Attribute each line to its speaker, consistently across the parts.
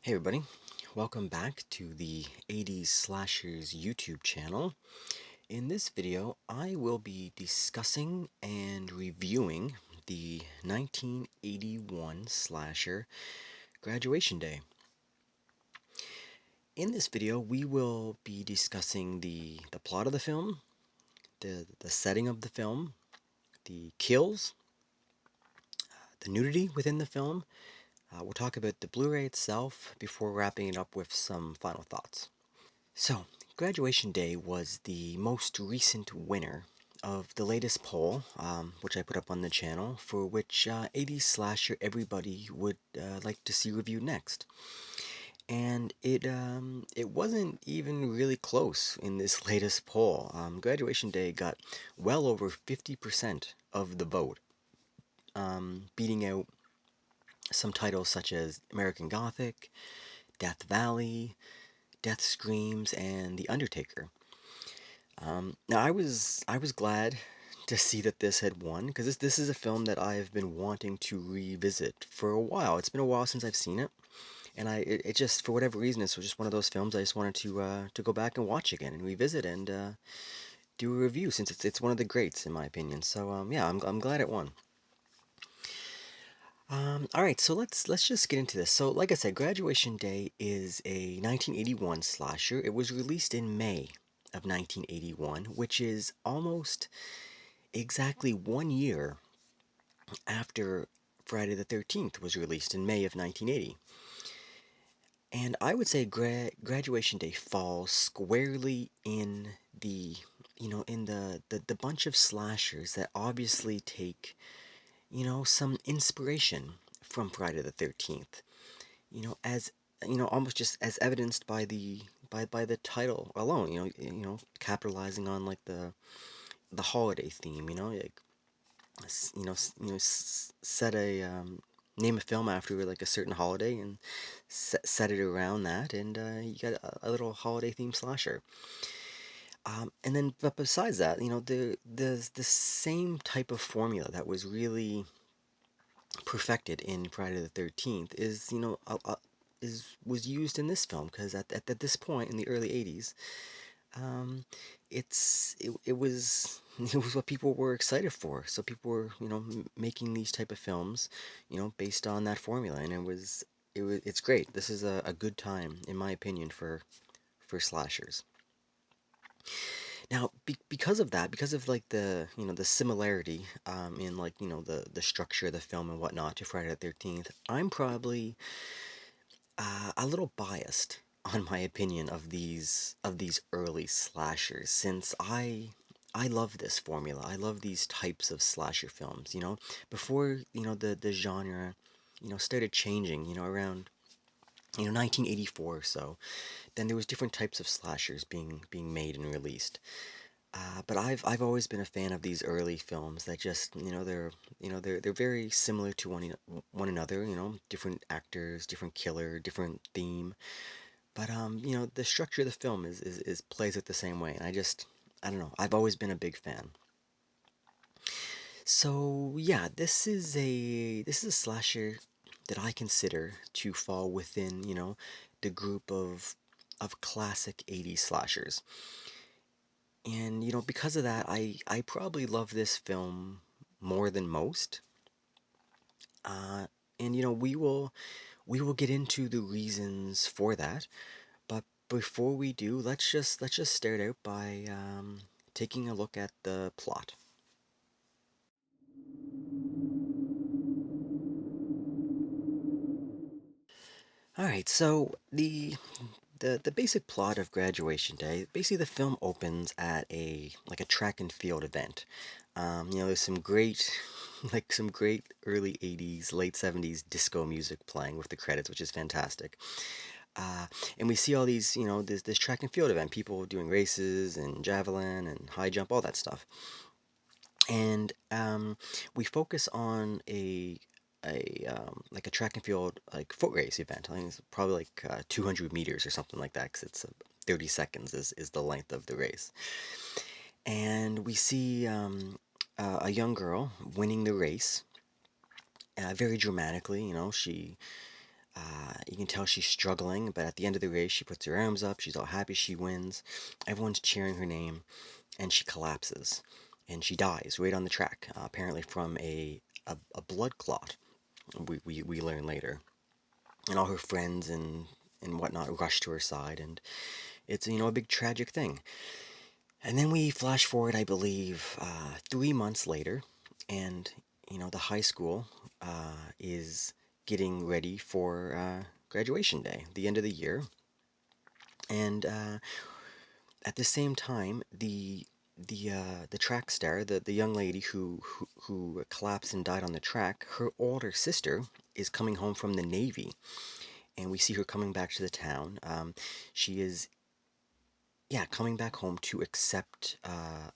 Speaker 1: Hey everybody, welcome back to the 80s Slashers YouTube channel. In this video, I will be discussing and reviewing the 1981 slasher Graduation Day. In this video, we will be discussing the plot of the film, the setting of the film, the kills, the nudity within the film. We'll talk about the Blu-ray itself before wrapping it up with some final thoughts. So, Graduation Day was the most recent winner of the latest poll, which I put up on the channel, for which 80s slasher everybody would like to see reviewed next. And it wasn't even really close in this latest poll. Graduation Day got well over 50% of the vote, beating out some titles such as American Gothic, Death Valley, Death Screams, and The Undertaker. Now I was glad to see that this had won because this is a film that I've been wanting to revisit for a while. It's been a while since I've seen it, and it just for whatever reason it's just one of those films I just wanted to go back and watch again and revisit and do a review since it's one of the greats in my opinion. So yeah, I'm glad it won. All right, so let's just get into this. So, like I said, Graduation Day is a 1981 slasher. It was released in May of 1981, which is almost exactly 1 year after Friday the 13th was released in May of 1980. And I would say Graduation Day falls squarely in the bunch of slashers that obviously take some inspiration from Friday the 13th. As almost just as evidenced by the title alone. Capitalizing on like the holiday theme. Like set a name a film after like a certain holiday and set it around that, and you got a little holiday themed slasher. And then, but besides that, there's the same type of formula that was really perfected in Friday the 13th is was used in this film because at this point in the early 80s, um, it was it was what people were excited for. So people were making these type of films, based on that formula, and it's great. This is a good time in my opinion for slashers. Now, because of that, because of like the similarity in like the structure of the film and whatnot to Friday the 13th, I'm probably a little biased on my opinion of these early slashers since I love this formula. I love these types of slasher films. Before the genre started changing. Around 1984 or so. Then there was different types of slashers being made and released. But I've always been a fan of these early films that just they're very similar to one another. Different actors, different killer, different theme. But the structure of the film is plays it the same way, and I don't know. I've always been a big fan. So yeah, this is a slasher that I consider to fall within the group of classic 80s slashers. And because of that, I probably love this film more than most. Uh, and we will get into the reasons for that. But before we do, let's just start out by taking a look at the plot. All right, so the basic plot of Graduation Day, basically the film opens at a track and field event. There's some great like some great early 80s, late 70s disco music playing with the credits, which is fantastic. Uh, and we see all these, this track and field event, people doing races and javelin and high jump, all that stuff. And we focus on a track and field like foot race event. I think it's probably like 200 meters or something like that because it's 30 seconds is the length of the race. And we see a young girl winning the race very dramatically. She You can tell she's struggling, but at the end of the race, she puts her arms up. She's all happy she wins. Everyone's cheering her name, and she collapses, and she dies right on the track, apparently from a blood clot. We learn later, and all her friends and whatnot rush to her side, and it's a big tragic thing. And then we flash forward, I believe, 3 months later, and the high school is getting ready for graduation day, the end of the year, and at the same time, the track star, the young lady who collapsed and died on the track, her older sister is coming home from the Navy, and we see her coming back to the town. She is, yeah, coming back home to accept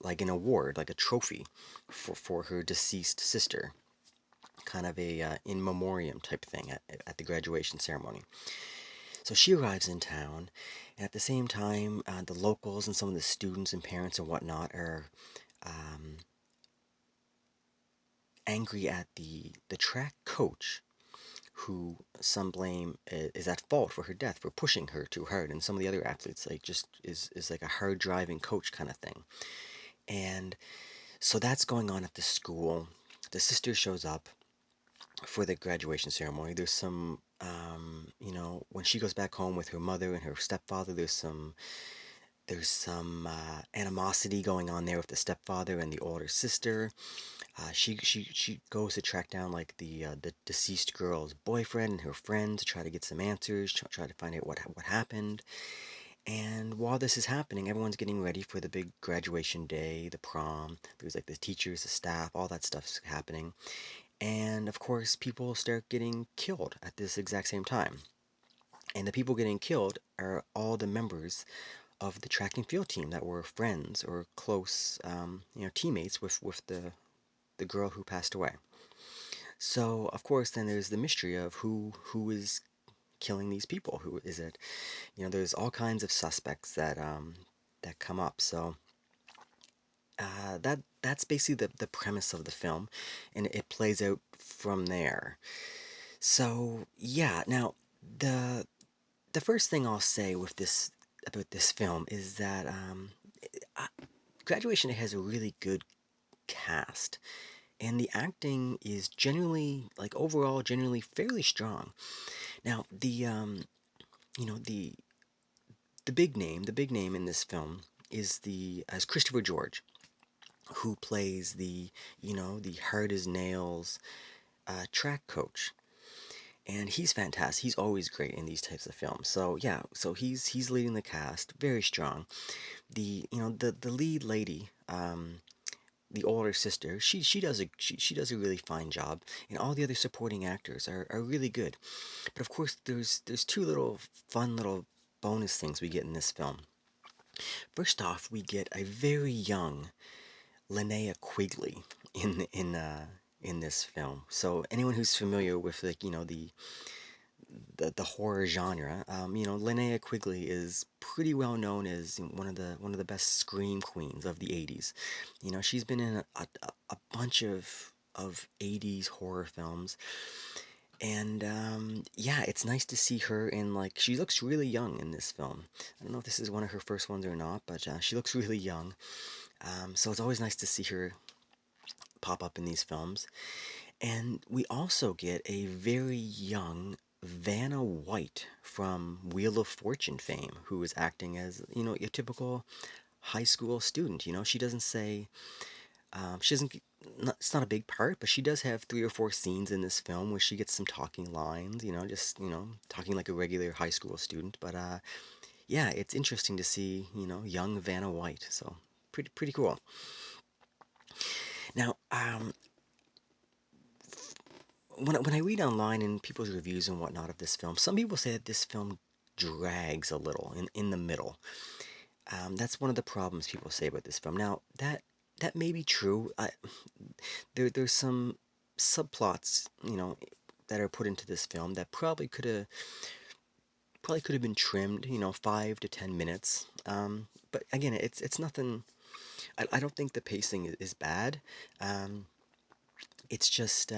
Speaker 1: like an award, like a trophy, for her deceased sister, kind of a in memoriam type thing at the graduation ceremony. So she arrives in town, and at the same time, the locals and some of the students and parents and whatnot are um, angry at the track coach, who some blame is at fault for her death for pushing her too hard, and some of the other athletes like just is like a hard driving coach kind of thing. And so that's going on at the school. The sister shows up for the graduation ceremony. There's some, when she goes back home with her mother and her stepfather, there's some animosity going on there with the stepfather and the older sister. She goes to track down like the deceased girl's boyfriend and her friend to try to get some answers, try to find out what happened. And while this is happening, everyone's getting ready for the big graduation day, the prom. There's like the teachers, the staff, all that stuff's happening. And of course, people start getting killed at this exact same time. And the people getting killed are all the members of the track and field team that were friends or close, teammates with the girl who passed away. So of course, then there's the mystery of who is killing these people. Who is it? There's all kinds of suspects that come up. So that's basically the premise of the film, and it plays out from there. So yeah, now the the first thing I'll say with this about this film is that uh, Graduation has a really good cast, and the acting is generally, like overall, generally fairly strong. Now you know the big name in this film is the as Christopher George, who plays the hard as nails track coach, and he's fantastic. He's always great in these types of films. So yeah, so he's leading the cast, very strong. The lead lady, the older sister, she does a really fine job, and all the other supporting actors are really good. But of course, there's two little fun little bonus things we get in this film. First off, we get a very young Linnea Quigley in this film. So anyone who's familiar with like the horror genre, Linnea Quigley is pretty well known as one of the best scream queens of the '80s. She's been in a bunch of '80s horror films, and yeah, it's nice to see her in, like, she looks really young in this film. I don't know if this is one of her first ones or not, but she looks really young. So it's always nice to see her pop up in these films. And we also get a very young Vanna White from Wheel of Fortune fame, who is acting as, your typical high school student. She doesn't say, she doesn't, it's not a big part, but she does have 3 or 4 scenes in this film where she gets some talking lines, just, talking like a regular high school student. But yeah, it's interesting to see, young Vanna White. So pretty cool. Now, when I read online and people's reviews and whatnot of this film, some people say that this film drags a little in the middle. That's one of the problems people say about this film. Now that may be true. There's some subplots, that are put into this film that probably could have been trimmed, 5 to 10 minutes. But again, it's nothing. I don't think the pacing is bad. It's just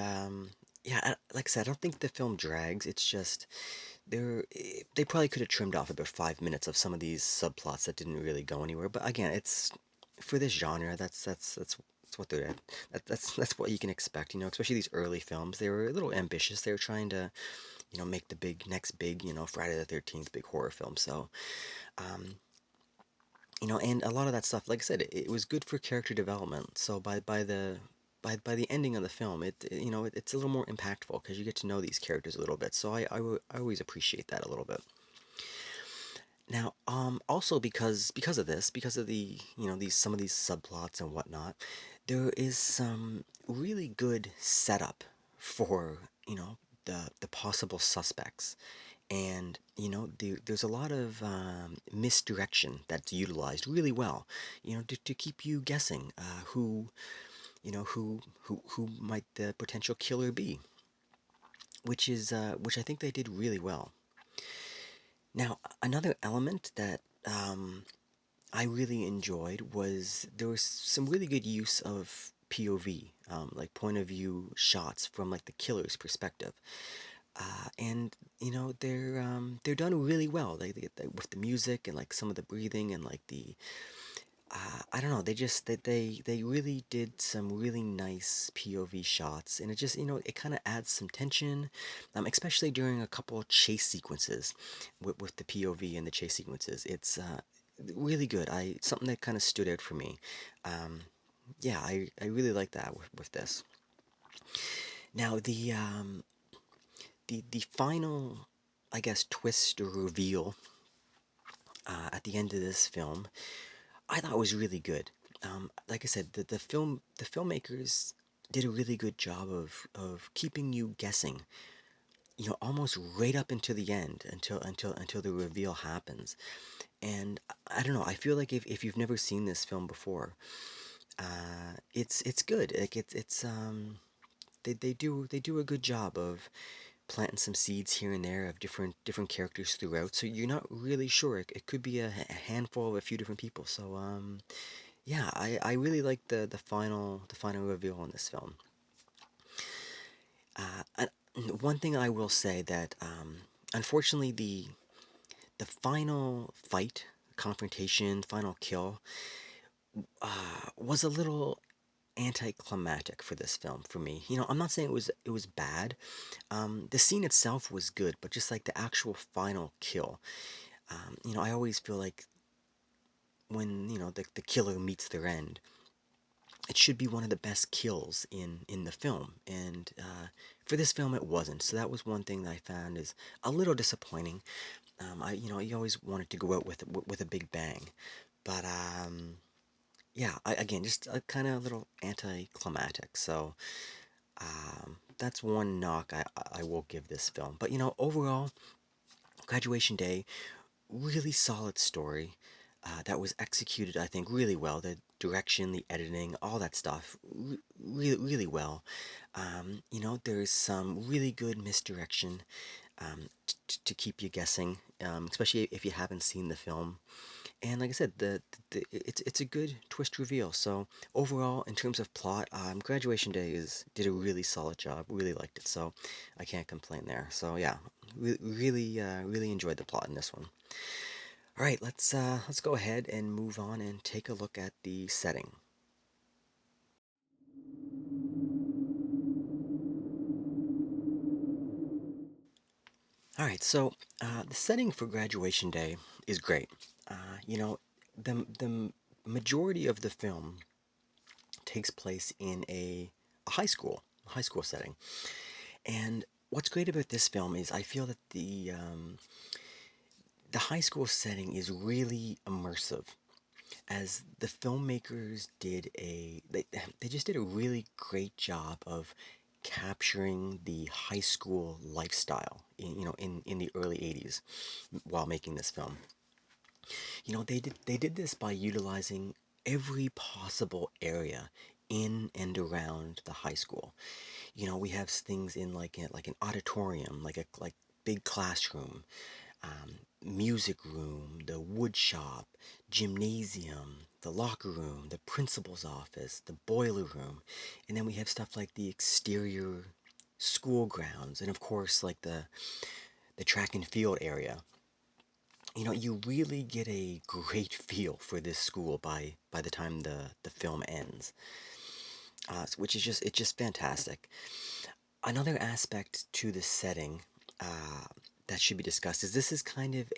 Speaker 1: Yeah, like I said, I don't think the film drags. It's just they probably could have trimmed off about 5 minutes of some of these subplots that didn't really go anywhere. But again, it's for this genre. That's what they're at. That's what you can expect. Especially these early films. They were a little ambitious. They were trying to make the next big Friday the 13th big horror film. So um, and a lot of that stuff, like I said, it was good for character development. So by the ending of the film, it's a little more impactful because you get to know these characters a little bit. So I always appreciate that a little bit. Now, also because of this, because of the these some of these subplots and whatnot, there is some really good setup for the possible suspects, and there's a lot of misdirection that's utilized really well, to keep you guessing who might the potential killer be, which I think they did really well. Now, another element that I really enjoyed was there was some really good use of POV, like point of view shots from like the killer's perspective. And they're done really well. With the music and like some of the breathing and like the I don't know. They really did some really nice POV shots, and it just it kind of adds some tension, especially during a couple of chase sequences with the POV and the chase sequences. It's really good. I Something that kind of stood out for me. Um, yeah, I really like that with this. Now the final, I guess, twist or reveal at the end of this film, I thought was really good. Like I said, the filmmakers did a really good job of keeping you guessing, almost right up into the end until the reveal happens. And I don't know, I feel like if you've never seen this film before, it's good. Like they do a good job of planting some seeds here and there of different characters throughout. So you're not really sure. It could be a handful of a few different people. So yeah, I really like the final reveal in this film. One thing I will say that unfortunately the final fight, confrontation, final kill was a little anticlimactic for this film for me. I'm not saying it was bad. The scene itself was good, but just like the actual final kill, I always feel like when the killer meets their end, it should be one of the best kills in the film, and for this film it wasn't. So that was one thing that I found is a little disappointing. I you always wanted to go out with a big bang, but yeah, again, just a kind of little anticlimactic. So that's one knock I will give this film. But overall, Graduation Day, really solid story that was executed, I think, really well. The direction, the editing, all that stuff, really, really well. There's some really good misdirection to keep you guessing, especially if you haven't seen the film. And like I said, it's a good twist reveal. So overall, in terms of plot, Graduation Day is did a really solid job. Really liked it, so I can't complain there. So yeah, really enjoyed the plot in this one. All right, let's go ahead and move on and take a look at the setting. All right, so the setting for Graduation Day is great. The majority of the film takes place in a high school setting. And what's great about this film is I feel that the high school setting is really immersive, as the filmmakers they just did a really great job of capturing the high school lifestyle in the early 80s while making this film. They did this by utilizing every possible area in and around the high school. We have things in like an auditorium, like big classroom, music room, the wood shop, gymnasium, the locker room, the principal's office, the boiler room, and then we have stuff like the exterior school grounds, and of course, like the track and field area. You really get a great feel for this school by the time the film ends, which is just fantastic. Another aspect to the setting uh, that should be discussed is this is kind of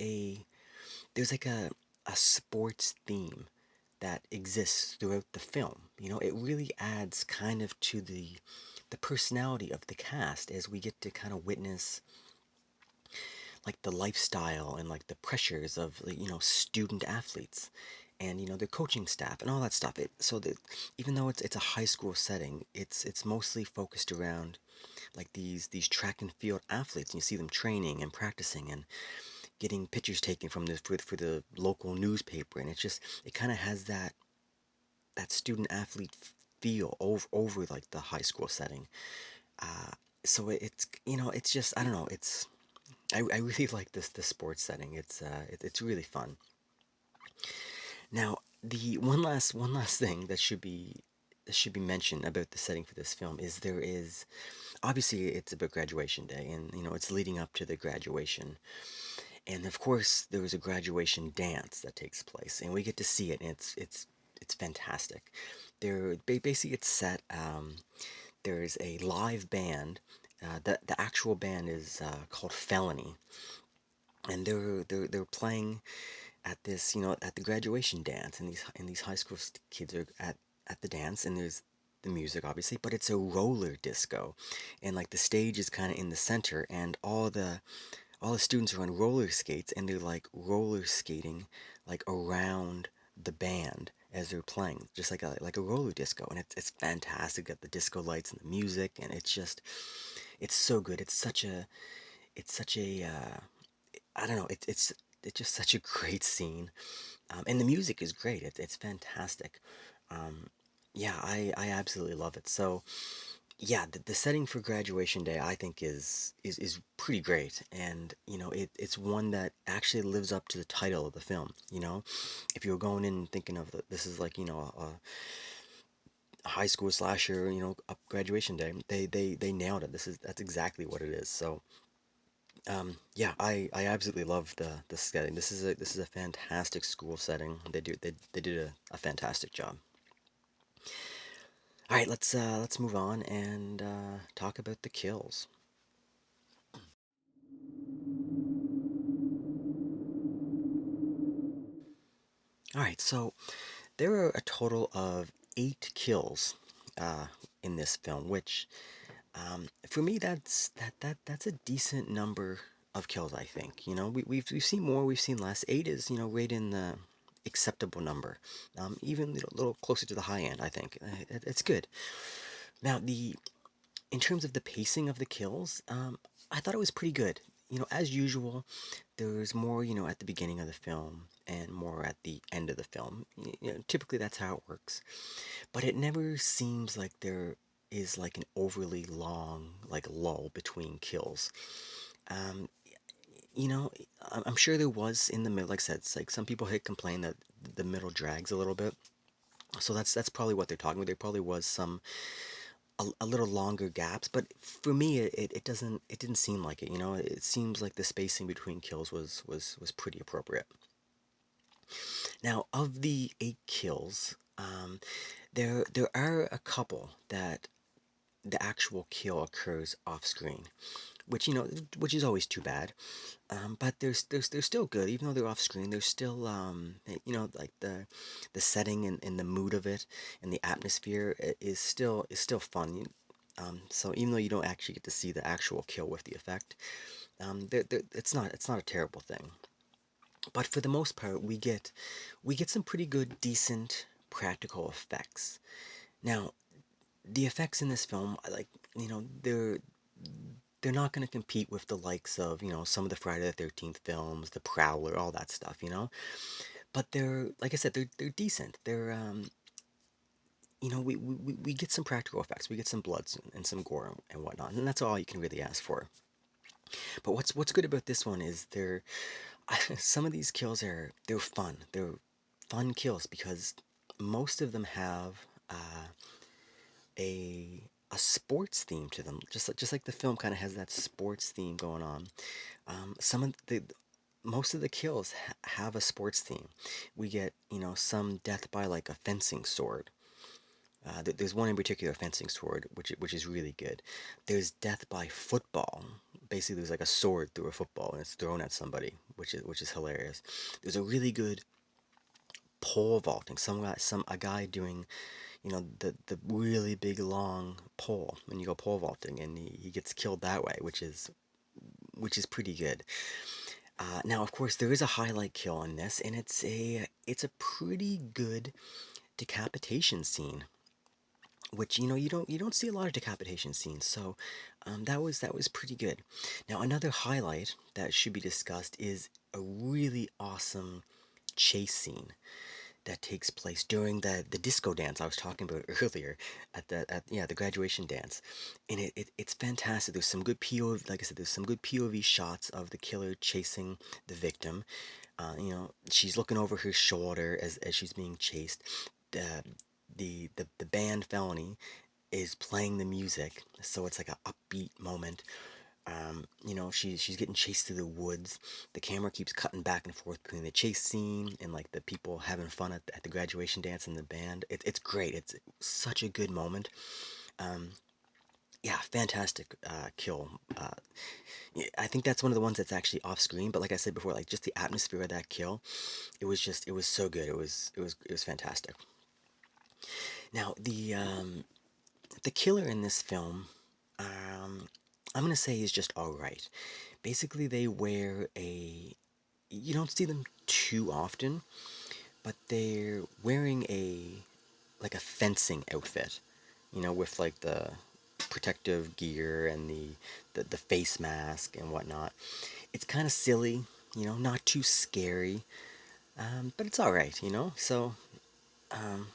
Speaker 1: there's like a sports theme that exists throughout the film. It really adds kind of to the personality of the cast as we get to kind of witness like the lifestyle and like the pressures of like, student athletes and their coaching staff and all that stuff. So that even though it's a high school setting, it's mostly focused around like these track and field athletes, and you see them training and practicing and getting pictures taken from for the local newspaper, and it kind of has that student athlete feel over like the high school setting. uh so it's just, I don't know, I really like the sports setting. It's really fun. Now, the one last thing that should be mentioned about the setting for this film is there is obviously it's about graduation day, and it's leading up to the graduation, and of course there is a graduation dance that takes place, and we get to see it, and it's fantastic. Basically it's set. There is a live band. The actual band is called Felony, and they're playing at this, at the graduation dance, and these high school kids are at the dance, and there's the music obviously, but it's a roller disco, and like the stage is kind of in the center, and all the students are on roller skates, and they're like roller skating like around the band as they're playing, just like a roller disco, and it's fantastic. Got the disco lights and the music, and it's so good. It's such a I don't know. It's just such a great scene, and the music is great. It's fantastic. Um, yeah, I absolutely love it. So yeah, the setting for graduation day I think is pretty great, and it's one that actually lives up to the title of the film. If you were going in thinking of this is like a high school slasher, up graduation day, they nailed it. That's exactly what it is. So yeah, I absolutely love the setting. This is a fantastic school setting. They did a fantastic job. All right, let's move on and talk about the kills. All right, so there are a total of 8 kills uh, in this film, which for me that's a decent number of kills. I think we've seen more, we've seen less. 8 is right in the acceptable number, even a little closer to the high end. I think it's good. Now the in terms of the pacing of the kills, I thought it was pretty good. As usual, there's more, at the beginning of the film and more at the end of the film. Typically that's how it works. But it never seems like there is like an overly long like lull between kills. Um, you know, I'm sure there was in the middle. Like I said, it's like some people had complained that the middle drags a little bit. So that's probably what they're talking about. There probably was a little longer gaps, but for me it didn't seem like it. It seems like the spacing between kills was pretty appropriate. Now, of the 8 kills, there are a couple that the actual kill occurs off screen, which which is always too bad. But they're still good, even though they're off screen. They're still like the setting and the mood of it and the atmosphere is still fun. So even though you don't actually get to see the actual kill with the effect, it's not a terrible thing. But for the most part, we get some pretty good, decent practical effects. Now, the effects in this film, like they're not going to compete with the likes of some of the Friday the 13th films, the Prowler, all that stuff. But they're, like I said, they're decent. They're we get some practical effects, we get some blood and some gore and whatnot, and that's all you can really ask for. But what's good about this one is some of these kills they're fun. They're fun kills because most of them have a a sports theme to them, just like the film kind of has that sports theme going on. Some of the Most of the kills have a sports theme. We get, some death by like a fencing sword. There's one in particular, fencing sword, which is really good. There's death by football. Basically, there's like a sword through a football and it's thrown at somebody, which is hilarious. There's a really good pole vaulting. A guy doing, the really big long pole when you go pole vaulting, and he gets killed that way, which is pretty good. Now, of course, there is a highlight kill in this, and it's a pretty good decapitation scene, which you don't see a lot of decapitation scenes, so that was pretty good. Now, another highlight that should be discussed is a really awesome chase scene that takes place during the disco dance I was talking about earlier, the graduation dance, and it's fantastic. There's some good POV, like I said, there's some good POV shots of the killer chasing the victim. She's looking over her shoulder as she's being chased. The band Felony is playing the music, so it's like an upbeat moment. She's getting chased through the woods. The camera keeps cutting back and forth between the chase scene and like the people having fun at the graduation dance and the band. It's great. It's such a good moment. Um, yeah, fantastic kill. Yeah, I think that's one of the ones that's actually off screen. But like I said before, like just the atmosphere of that kill, it was so good. It was fantastic. Now the killer in this film, um, I'm gonna say is just all right. Basically, they wear a. You don't see them too often, but they're wearing a fencing outfit, with like the protective gear and the face mask and whatnot. It's kind of silly, not too scary, but it's all right, So um,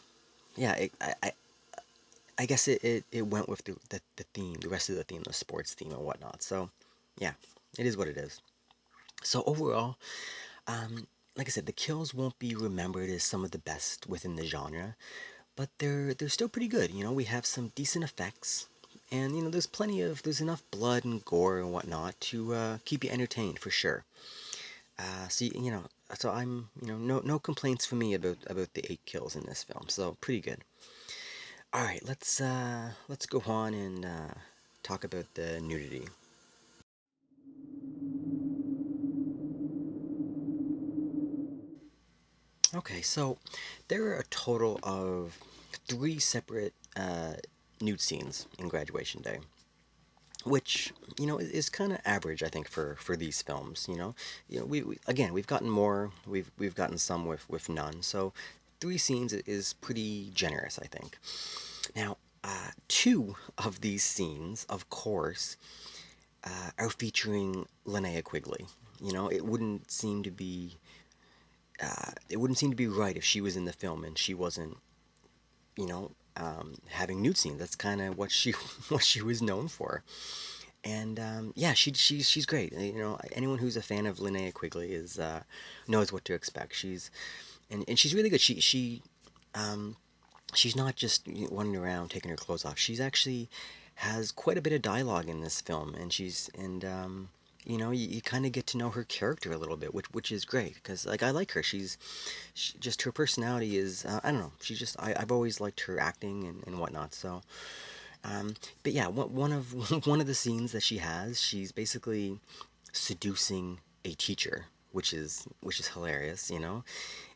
Speaker 1: yeah, I guess it went with the theme, the rest of the theme, the sports theme and whatnot. So yeah, it is what it is. So overall, um, like I said, the kills won't be remembered as some of the best within the genre, but they're still pretty good. We have some decent effects, and there's enough blood and gore and whatnot to keep you entertained for sure. So so no complaints for me about the 8 kills in this film. So pretty good. All right, let's go on and talk about the nudity. Okay, so there are a total of 3 separate nude scenes in Graduation Day, which is kind of average, I think, for these films. We again, we've gotten more, we've gotten some with none, so 3 scenes is pretty generous, I think. Now, 2 of these scenes, of course, are featuring Linnea Quigley. It wouldn't seem to be right if she was in the film and she wasn't, having nude scenes. That's kind of what she what she was known for. And yeah, she's great. Anyone who's a fan of Linnea Quigley is knows what to expect. And she's really good. She's not just running around taking her clothes off. She's actually has quite a bit of dialogue in this film, and you kind of get to know her character a little bit, which is great because like I like her. Just her personality is I don't know. I've always liked her acting and whatnot. So but yeah, one of one of the scenes that she has, she's basically seducing a teacher, which is hilarious,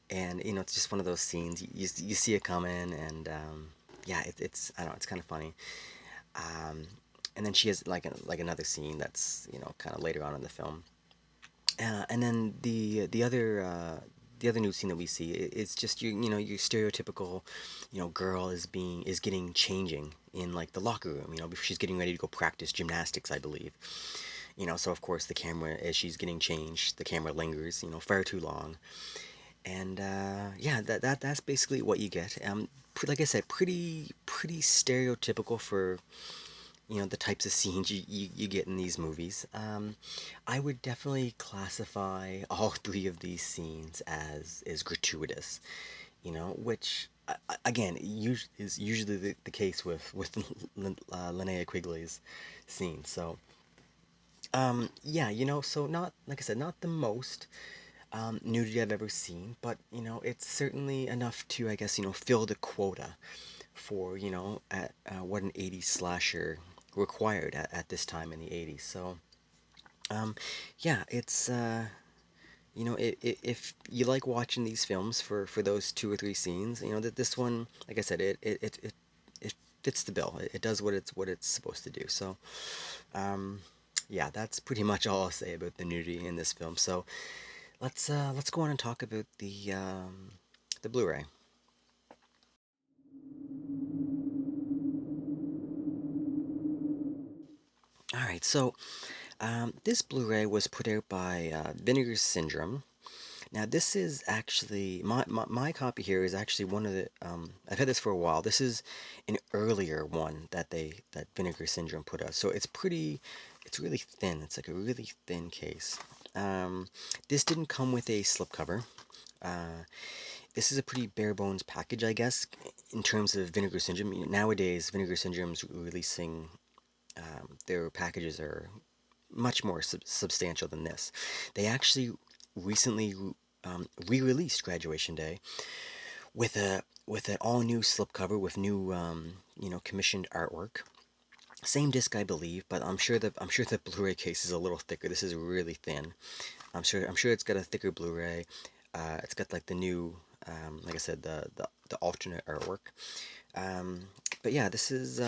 Speaker 1: and it's just one of those scenes you see it coming, and yeah, it's I don't know, it's kind of funny. Um, and then she has like another scene that's kind of later on in the film, and then the other new scene that we see, it's just your stereotypical girl is getting changing in like the locker room, before she's getting ready to go practice gymnastics, I believe. So of course the camera, as she's getting changed, the camera lingers far too long, and yeah, that's basically what you get. Like I said, pretty stereotypical for the types of scenes you get in these movies. I would definitely classify all 3 of these scenes as gratuitous, which again, is usually the case with Linnea Quigley's scenes. So yeah, so not like I said, not the most nudity I've ever seen, but it's certainly enough to, I guess, fill the quota for at what an '80s slasher required at this time in the '80s. So yeah, it's if you like watching these films for those two or three scenes, that this one, like I said, it fits the bill. It does what it's supposed to do. So yeah, that's pretty much all I'll say about the nudity in this film. So let's go on and talk about the Blu-ray. All right, so this Blu-ray was put out by Vinegar Syndrome. Now, this is actually my copy here is actually one of the I've had this for a while. This is an earlier one that Vinegar Syndrome put out. So it's really thin. It's like a really thin case. This didn't come with a slipcover. Uh, this is a pretty bare bones package, I guess, in terms of Vinegar Syndrome. Nowadays, Vinegar Syndrome's releasing their packages are much more substantial than this. They actually recently re-released Graduation Day with an all new slipcover with new commissioned artwork. Same disc, I believe, but I'm sure the Blu-ray case is a little thicker. This is really thin. I'm sure it's got a thicker Blu-ray. It's got like the new, like I said, the alternate artwork. Um, but yeah, this is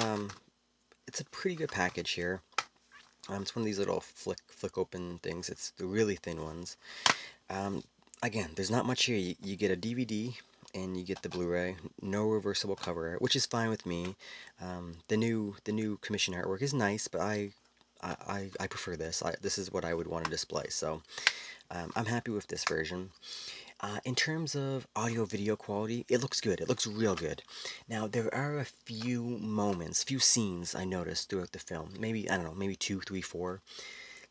Speaker 1: it's a pretty good package here. It's one of these little flick open things. It's the really thin ones. Um, Again, there's not much here. You get a DVD and you get the Blu-ray. No reversible cover art, which is fine with me. The new commission artwork is nice, but I prefer this. This is what I would want to display. So I'm happy with this version. In terms of audio video quality, it looks good. It looks real good. Now, there are a few moments, few scenes I noticed throughout the film. Maybe, I don't know, maybe two, three, four,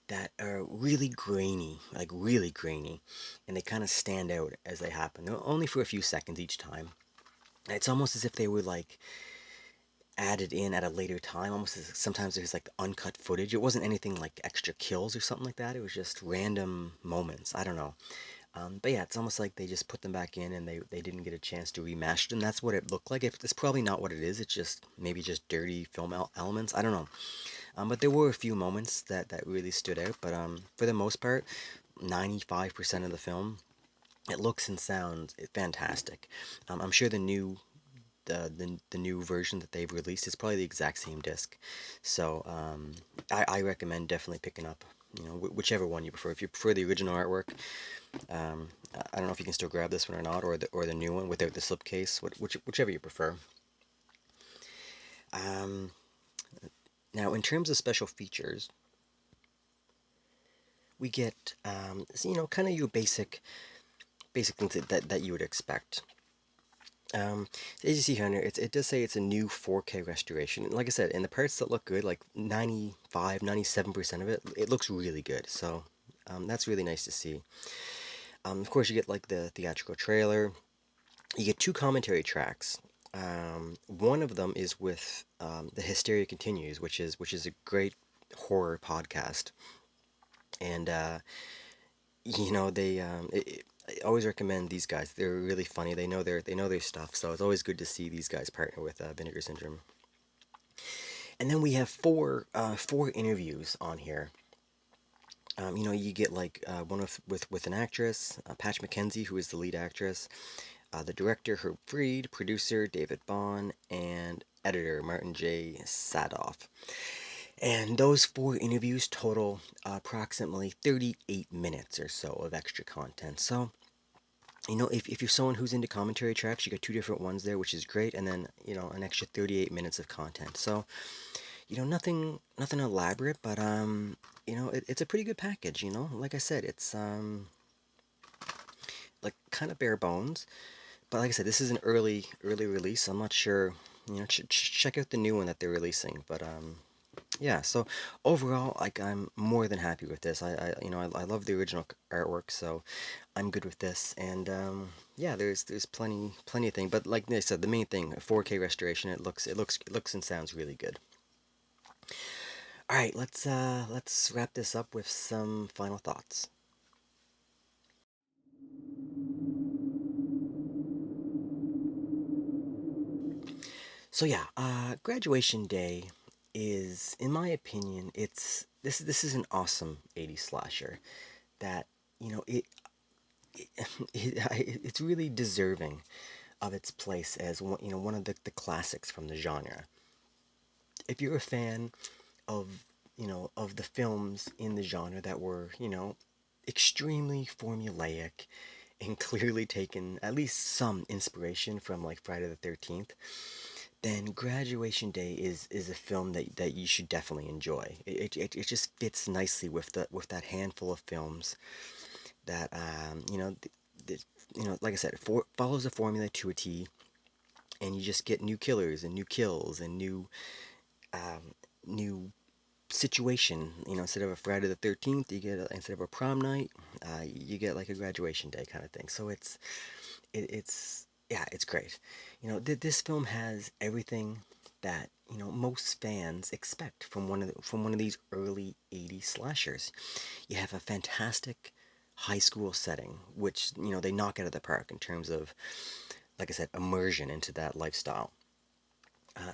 Speaker 1: that are really grainy, like really grainy, and they kind of stand out as they happen. Only for a few seconds each time. It's almost as if they were like added in at a later time. Almost as sometimes there's like uncut footage. It wasn't anything like extra kills or something like that. It was just random moments. I don't know. But yeah, it's almost like they just put them back in and they didn't get a chance to remaster them. That's what it looked like. It's probably not what it is. It's just maybe just dirty film elements. I don't know. But there were a few moments that really stood out. But for the most part, 95% of the film, it looks and sounds fantastic. I'm sure the new version that they've released is probably the exact same disc. So I recommend definitely picking up whichever one you prefer. If you prefer the original artwork, I don't know if you can still grab this one or not, or the new one without the slipcase, whichever you prefer. Um, Now, in terms of special features, we get kind of your basic things that you would expect. As you see here, it does say it's a new 4K restoration. Like I said, in the parts that look good, like 95, 97% of it, it looks really good. So that's really nice to see. Of course, you get like the theatrical trailer. You get two commentary tracks. One of them is with the Hysteria Continues, which is a great horror podcast, and I always recommend these guys. They're really funny. They know their stuff. So it's always good to see these guys partner with Vinegar Syndrome. And then we have four interviews on here. You get like one with an actress, Patch McKenzie, who is the lead actress, the director Herb Freed, producer David Bond, and editor Martin J. Sadoff. And those four interviews total approximately 38 minutes or so of extra content. So, if you're someone who's into commentary tracks, you got two different ones there, which is great, and then, an extra 38 minutes of content. So, nothing elaborate, but it's a pretty good package. Like I said, it's like kind of bare bones, but like I said, this is an early release. I'm not sure. Check out the new one that they're releasing, but Yeah, so overall, like I'm more than happy with this. I love the original artwork, so I'm good with this. And yeah, there's plenty of thing, but like I said, the main thing, 4K restoration, it looks and sounds really good. All right, let's wrap this up with some final thoughts. So yeah, graduation day is, in my opinion, this is an awesome 80s slasher that you know it, it's really deserving of its place as one of the classics from the genre. If you're a fan of of the films in the genre that were extremely formulaic and clearly taken at least some inspiration from like Friday the 13th, then Graduation Day is a film that you should definitely enjoy. It just fits nicely with that handful of films that the, like I said, follows the formula to a T, and you just get new killers and new kills and um, new situation. Instead of a Friday the 13th, you get instead of a prom night, you get like a graduation day kind of thing. So it's yeah, it's great. This film has everything that most fans expect from one of these early 80s slashers. You have a fantastic high school setting, which they knock out of the park in terms of, like I said, immersion into that lifestyle.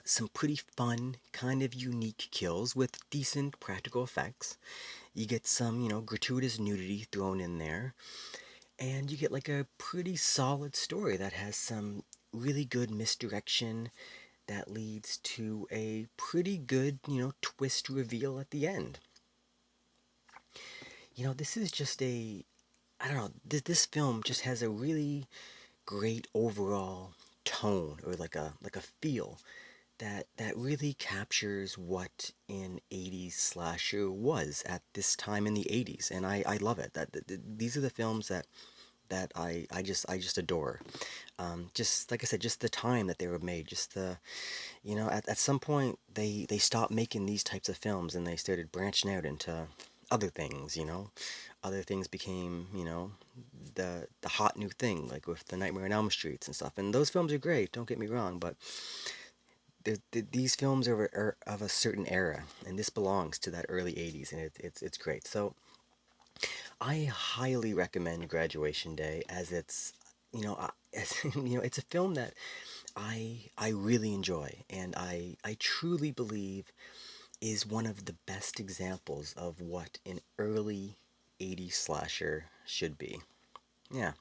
Speaker 1: Some pretty fun, kind of unique kills with decent practical effects. You get some, gratuitous nudity thrown in there, and you get like a pretty solid story that has some really good misdirection that leads to a pretty good, twist reveal at the end. This is just I don't know, this film just has a really great overall tone, or like a feel that really captures what an 80s slasher was at this time in the 80s, and I love it. These are the films that I just adore. Just like I said, just the time that they were made, just at some point they stopped making these types of films and they started branching out into other things. Other things became the hot new thing, like with the Nightmare on Elm Streets and stuff. And those films are great, don't get me wrong, but these films are of a certain era, and this belongs to that early 80s, and it's great. So I highly recommend Graduation Day, as it's as it's a film that I really enjoy, and I truly believe is one of the best examples of what an early 80s slasher should be. Yeah.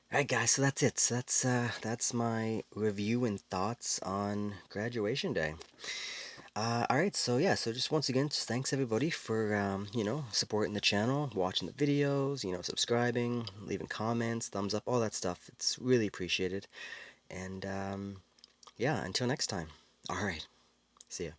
Speaker 1: All right, guys. So that's it. So that's my review and thoughts on Graduation Day. All right, so yeah, so just once again, just thanks everybody for supporting the channel, watching the videos, subscribing, leaving comments, thumbs up, all that stuff. It's really appreciated. And yeah, until next time. All right, see ya.